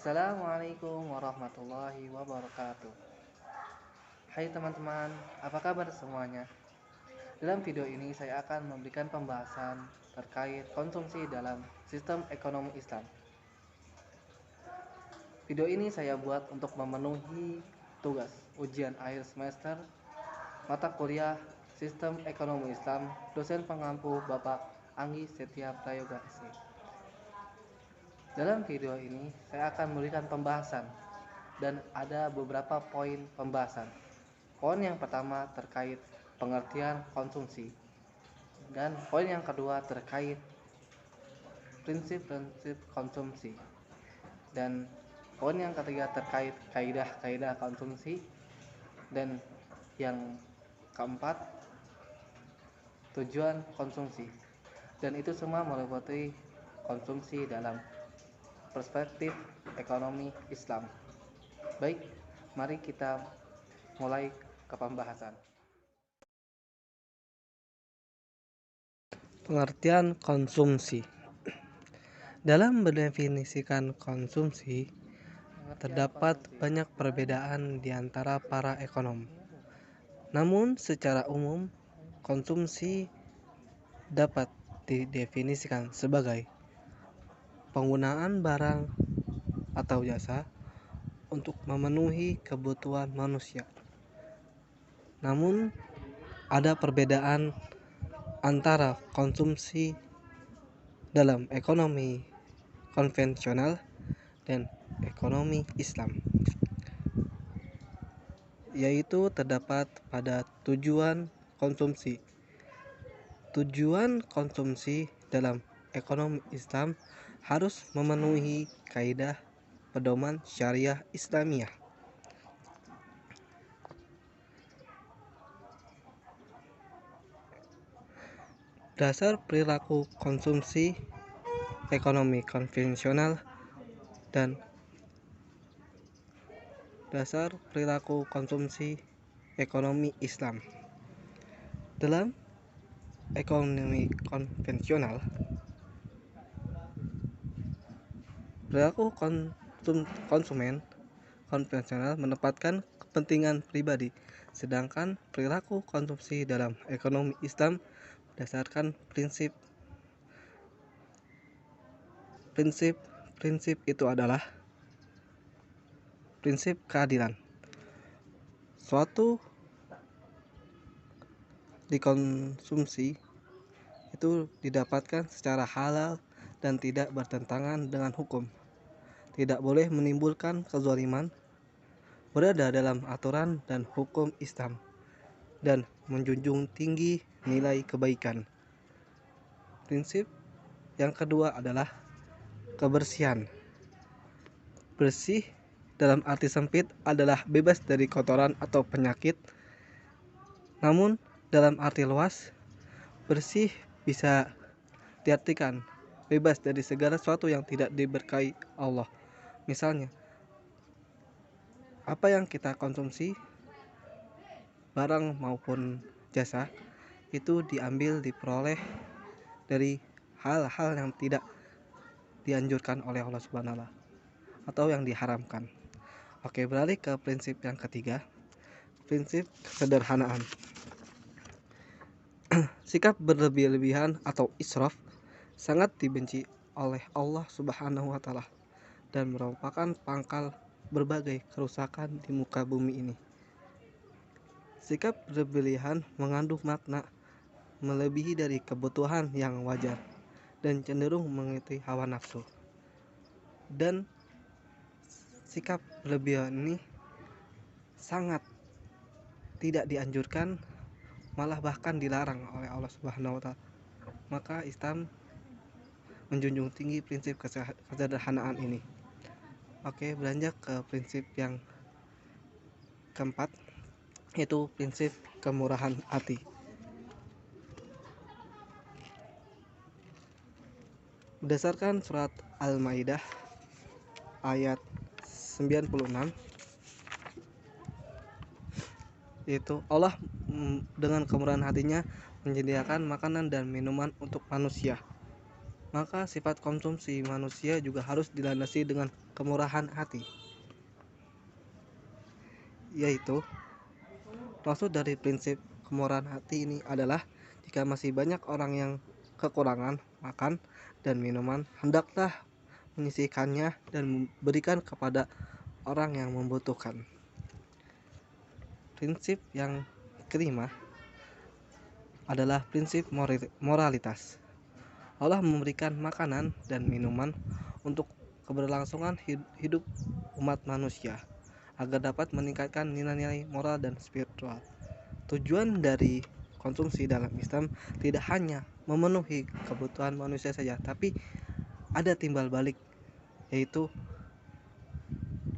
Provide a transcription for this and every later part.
Assalamualaikum warahmatullahi wabarakatuh. Hai teman-teman, apa kabar semuanya? Dalam video ini saya akan memberikan pembahasan terkait konsumsi dalam sistem ekonomi Islam. Video ini saya buat untuk memenuhi tugas ujian akhir semester mata kuliah Sistem Ekonomi Islam dosen pengampu Bapak Anggi Setia Prayoga SE. Dalam video ini saya akan memberikan pembahasan dan ada beberapa poin pembahasan. Poin yang pertama terkait pengertian konsumsi dan poin yang kedua terkait prinsip-prinsip konsumsi dan poin yang ketiga terkait kaidah-kaidah konsumsi dan yang keempat tujuan konsumsi, dan itu semua meliputi konsumsi dalam perspektif ekonomi Islam. Baik, mari kita mulai ke pembahasan. Pengertian konsumsi. Dalam mendefinisikan konsumsi, terdapat banyak perbedaan di antara para ekonom. Namun, secara umum, konsumsi dapat didefinisikan sebagai penggunaan barang atau jasa untuk memenuhi kebutuhan manusia. Namun, ada perbedaan antara konsumsi dalam ekonomi konvensional dan ekonomi Islam, yaitu terdapat pada tujuan konsumsi. Tujuan konsumsi dalam ekonomi Islam harus memenuhi kaidah pedoman syariah Islamiyah. Dasar perilaku konsumsi ekonomi konvensional dan dasar perilaku konsumsi ekonomi Islam. Dalam ekonomi konvensional, perilaku konsumen konvensional menempatkan kepentingan pribadi, sedangkan perilaku konsumsi dalam ekonomi Islam berdasarkan prinsip itu adalah prinsip keadilan. Suatu dikonsumsi itu didapatkan secara halal dan tidak bertentangan dengan hukum, tidak boleh menimbulkan kezaliman, berada dalam aturan dan hukum Islam, dan menjunjung tinggi nilai kebaikan. Prinsip yang kedua adalah kebersihan. Bersih dalam arti sempit adalah bebas dari kotoran atau penyakit. Namun dalam arti luas, bersih bisa diartikan bebas dari segala sesuatu yang tidak diberkahi Allah. Misalnya, apa yang kita konsumsi, barang maupun jasa, itu diperoleh dari hal-hal yang tidak dianjurkan oleh Allah Subhanahu wa Ta'ala atau yang diharamkan. Oke, beralih ke prinsip yang ketiga, prinsip kesederhanaan. Sikap berlebih-lebihan atau israf sangat dibenci oleh Allah Subhanahu wa Ta'ala dan merupakan pangkal berbagai kerusakan di muka bumi ini. Sikap berlebihan mengandung makna melebihi dari kebutuhan yang wajar dan cenderung mengikuti hawa nafsu. Dan sikap berlebihan ini sangat tidak dianjurkan, malah bahkan dilarang oleh Allah Subhanahu wa Ta'ala. Maka Islam menjunjung tinggi prinsip kesederhanaan ini. Oke, beranjak ke prinsip yang keempat, yaitu prinsip kemurahan hati. Berdasarkan surat Al-Maidah ayat 96, yaitu Allah dengan kemurahan hatinya menyediakan makanan dan minuman untuk manusia. maka sifat konsumsi manusia juga harus dilandasi dengan kemurahan hati. Yaitu, maksud dari prinsip kemurahan hati ini adalah jika masih banyak orang yang kekurangan makan dan minuman, hendaklah menyisihkannya dan memberikan kepada orang yang membutuhkan. Prinsip yang kelima adalah prinsip moralitas. Allah memberikan makanan dan minuman untuk keberlangsungan hidup umat manusia agar dapat meningkatkan nilai-nilai moral dan spiritual. Tujuan dari konsumsi dalam Islam tidak hanya memenuhi kebutuhan manusia saja, tapi ada timbal balik, yaitu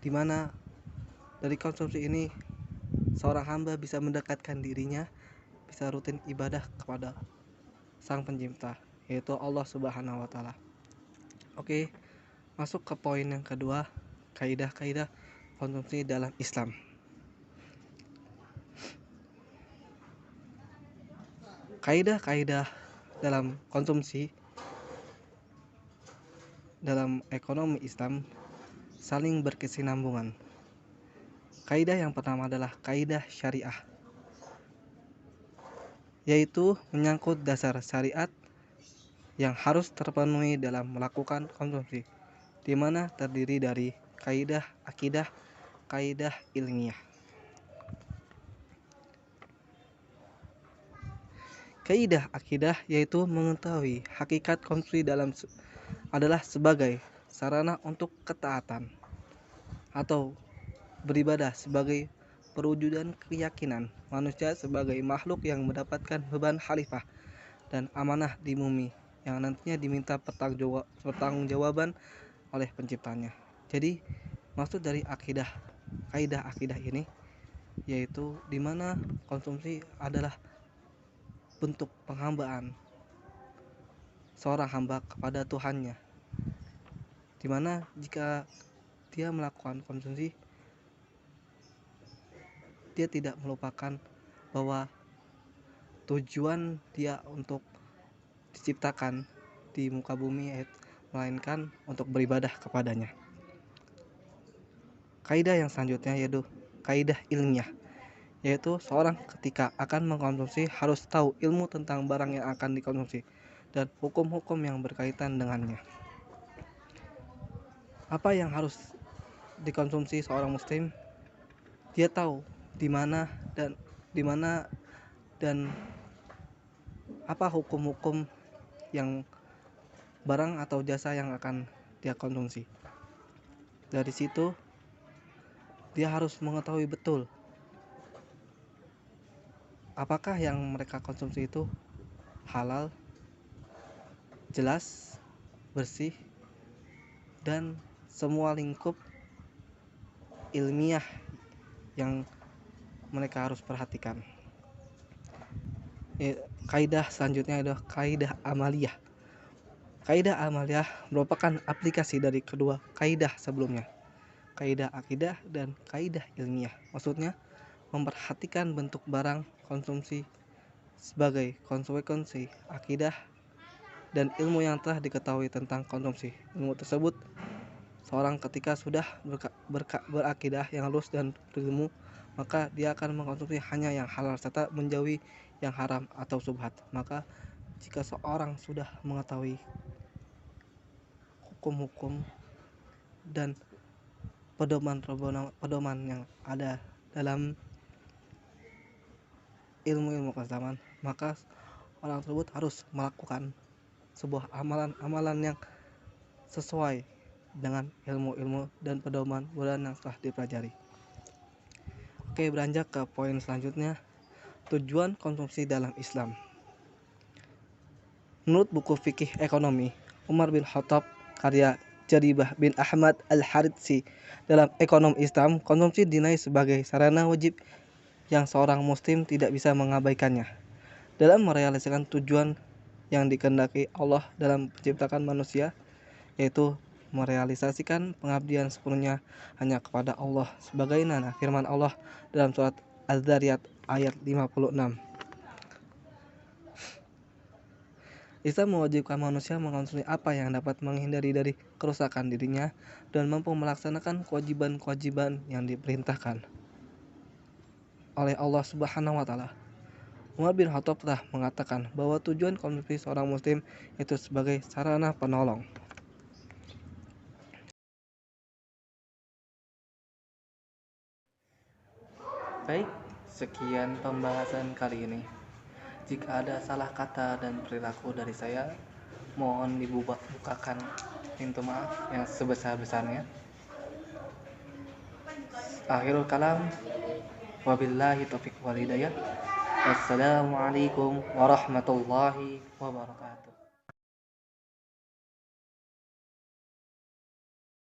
di mana dari konsumsi ini seorang hamba bisa mendekatkan dirinya, bisa rutin ibadah kepada Sang Pencipta, yaitu Allah Subhanahu wa taala. Oke, masuk ke poin yang kedua, kaidah-kaidah konsumsi dalam Islam. Kaidah-kaidah dalam konsumsi dalam ekonomi Islam saling berkesinambungan. Kaidah yang pertama adalah kaidah syariah, yaitu menyangkut dasar syariat yang harus terpenuhi dalam melakukan konsumsi, di mana terdiri dari kaidah akidah, kaidah ilmiah. Kaidah akidah yaitu mengetahui hakikat konsumsi adalah sebagai sarana untuk ketaatan atau beribadah sebagai perwujudan keyakinan manusia sebagai makhluk yang mendapatkan beban khalifah dan amanah di bumi yang nantinya diminta pertanggungjawaban oleh penciptanya. Jadi maksud dari kaidah akidah ini yaitu di mana konsumsi adalah bentuk penghambaan seorang hamba kepada Tuhannya, di mana jika dia melakukan konsumsi, dia tidak melupakan bahwa tujuan dia untuk diciptakan di muka bumi, melainkan untuk beribadah kepadanya. Kaidah yang selanjutnya yaitu kaidah ilmiah, yaitu seorang ketika akan mengkonsumsi harus tahu ilmu tentang barang yang akan dikonsumsi dan hukum-hukum yang berkaitan dengannya. Apa yang harus dikonsumsi seorang muslim? Dia tahu di mana dan apa hukum-hukum yang barang atau jasa yang akan dia konsumsi. Dari situ dia harus mengetahui betul apakah yang mereka konsumsi itu halal, jelas, bersih, dan semua lingkup ilmiah yang mereka harus perhatikan. Kaidah selanjutnya adalah kaidah amaliyah. Kaidah amaliyah merupakan aplikasi dari kedua kaidah sebelumnya, kaidah akidah dan kaidah ilmiah. Maksudnya memperhatikan bentuk barang konsumsi sebagai konsekuensi akidah dan ilmu yang telah diketahui tentang konsumsi. Ilmu tersebut seorang ketika sudah berakidah yang lurus dan berilmu, maka dia akan mengkonsumsi hanya yang halal serta menjauhi yang haram atau subhat. Maka jika seorang sudah mengetahui hukum-hukum dan pedoman yang ada dalam ilmu-ilmu keislaman, maka orang tersebut harus melakukan sebuah amalan-amalan yang sesuai dengan ilmu-ilmu dan pedoman yang telah dipelajari. Oke, beranjak ke poin selanjutnya, tujuan konsumsi dalam Islam. Menurut buku fikih ekonomi Umar bin Khattab karya Jaribah bin Ahmad Al-Haritsi dalam Ekonomi Islam, konsumsi dinilai sebagai sarana wajib yang seorang muslim tidak bisa mengabaikannya dalam merealisasikan tujuan yang dikehendaki Allah dalam menciptakan manusia, yaitu merealisasikan pengabdian sepenuhnya hanya kepada Allah, sebagaimana firman Allah dalam surat Az-Zariyat ayat 56. Islam mewajibkan manusia mengkonsumsi apa yang dapat menghindari dari kerusakan dirinya dan mampu melaksanakan kewajiban-kewajiban yang diperintahkan oleh Allah Subhanahu wa taala. Umar bin Khattab telah mengatakan bahwa tujuan konsumsi seorang muslim itu sebagai sarana penolong. Baik, sekian pembahasan kali ini. Jika ada salah kata dan perilaku dari saya, mohon dibukakan pintu maaf yang sebesar-besarnya. Akhirul kalam, wabillahi taufiq wal hidayah. Wassalamualaikum warahmatullahi wabarakatuh.